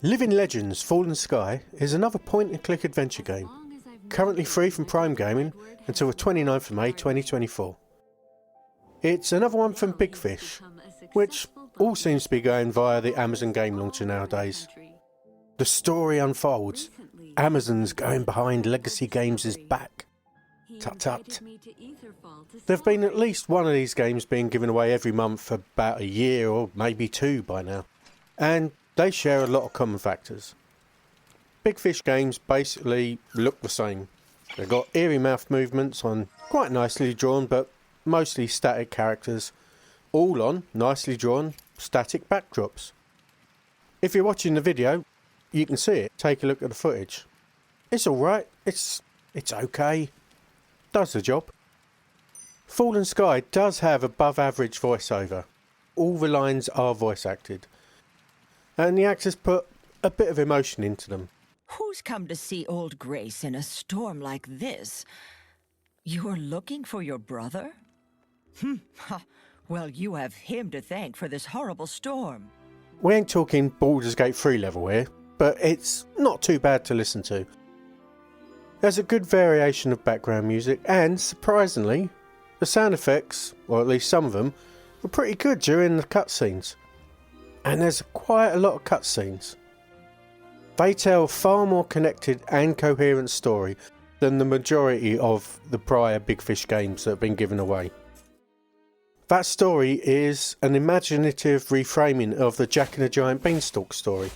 Living Legends Fallen Sky is another point-and-click adventure game, currently free from Prime Gaming until the 29th of May 2024. It's another one from Big Fish, which all seems to be going via the Amazon game launcher nowadays. The story unfolds. Amazon's going behind legacy games' back. Tut tut. There have been at least one of these games being given away every month for about a year or maybe two by now, and they share a lot of common factors. Big Fish games basically look the same. They've got eerie mouth movements on quite nicely drawn but mostly static characters, all on nicely drawn static backdrops. If you're watching the video, you can see it. Take a look at the footage. It's alright, it's okay, does the job. Fallen Sky does have above average voiceover. All the lines are voice acted, and the actors put a bit of emotion into them. Who's come to see old Grace in a storm like this? You're looking for your brother? Well, you have him to thank for this horrible storm. We ain't talking Baldur's Gate 3 level here, but it's not too bad to listen to. There's a good variation of background music, and surprisingly, the sound effects, or at least some of them, were pretty good during the cutscenes. And there's quite a lot of cutscenes. They tell a far more connected and coherent story than the majority of the prior Big Fish games that have been given away. That story is an imaginative reframing of the Jack and the Giant Beanstalk story.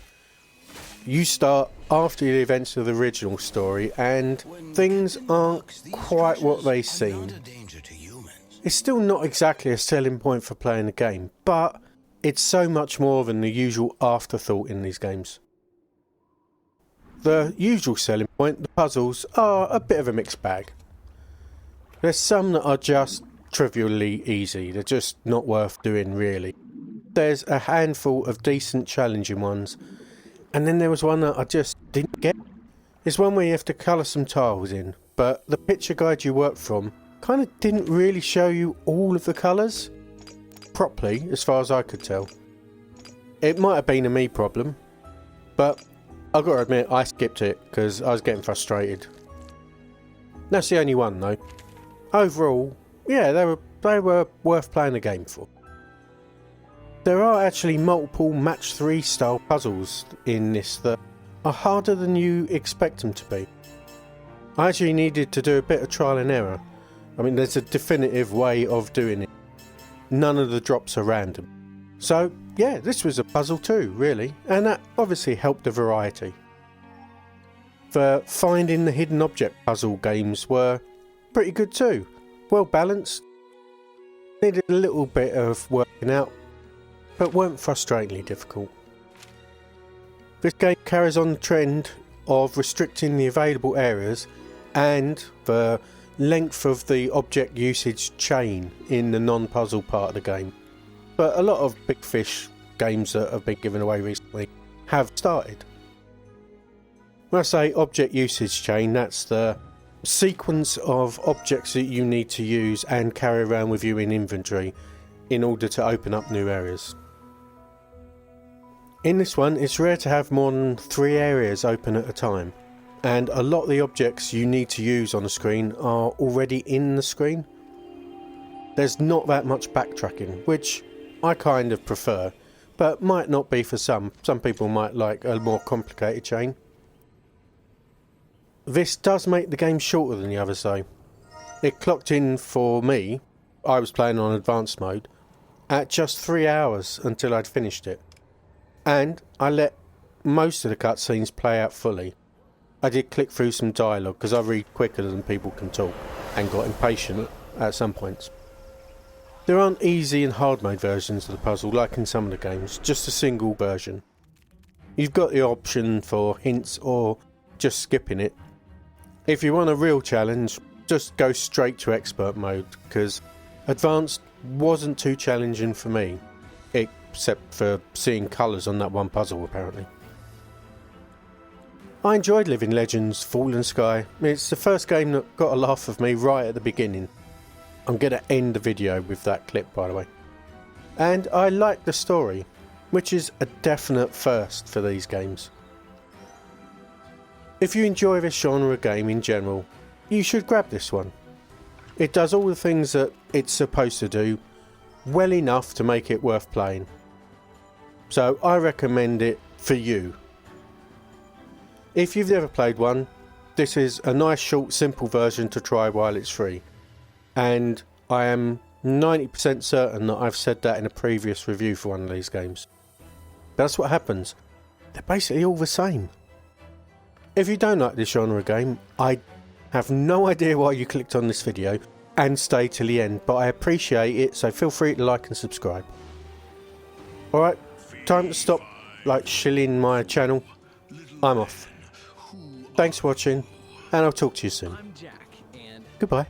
You start after the events of the original story and things aren't quite what they seem. It's still not exactly a selling point for playing the game, but it's so much more than the usual afterthought in these games. The usual selling point, the puzzles, are a bit of a mixed bag. There's some that are just trivially easy, they're just not worth doing really. There's a handful of decent challenging ones, and then there was one that I just didn't get. It's one where you have to colour some tiles in, but the picture guide you work from kind of didn't really show you all of the colours properly, as far as I could tell. It might have been a me problem, but I've got to admit I skipped it because I was getting frustrated. That's the only one though. Overall, yeah, they were worth playing the game for. There are actually multiple match 3 style puzzles in this that are harder than you expect them to be. I actually needed to do a bit of trial and error. I mean, there's a definitive way of doing it. None of the drops are random. So yeah, this was a puzzle too, really, and that obviously helped the variety. The finding the hidden object puzzle games were pretty good too. Well balanced, needed a little bit of working out, but weren't frustratingly difficult. This game carries on the trend of restricting the available areas and the length of the object usage chain in the non-puzzle part of the game. But a lot of Big Fish games that have been given away recently have started. When I say object usage chain, that's the sequence of objects that you need to use and carry around with you in inventory in order to open up new areas. In this one, it's rare to have more than 3 areas open at a time, and a lot of the objects you need to use on the screen are already in the screen. There's not that much backtracking, which I kind of prefer, but might not be for some. Some people might like a more complicated chain. This does make the game shorter than the others though. It clocked in for me, I was playing on advanced mode, at just 3 hours until I'd finished it. And I let most of the cutscenes play out fully. I did click through some dialogue because I read quicker than people can talk, and got impatient at some points. There aren't easy and hard mode versions of the puzzle like in some of the games, just a single version. You've got the option for hints or just skipping it. If you want a real challenge, just go straight to expert mode, because advanced wasn't too challenging for me, except for seeing colours on that one puzzle apparently. I enjoyed Living Legends Fallen Sky. It's the first game that got a laugh of me right at the beginning. I'm going to end the video with that clip, by the way. And I like the story, which is a definite first for these games. If you enjoy this genre game in general, you should grab this one. It does all the things that it's supposed to do well enough to make it worth playing. So I recommend it for you. If you've never played one, this is a nice short simple version to try while it's free. And I am 90% certain that I've said that in a previous review for one of these games. That's what happens. They're basically all the same. If you don't like this genre game, I have no idea why you clicked on this video and stay till the end, but I appreciate it, so feel free to like and subscribe. Alright, time to stop shilling my channel. I'm off. Thanks for watching, and I'll talk to you soon. Goodbye.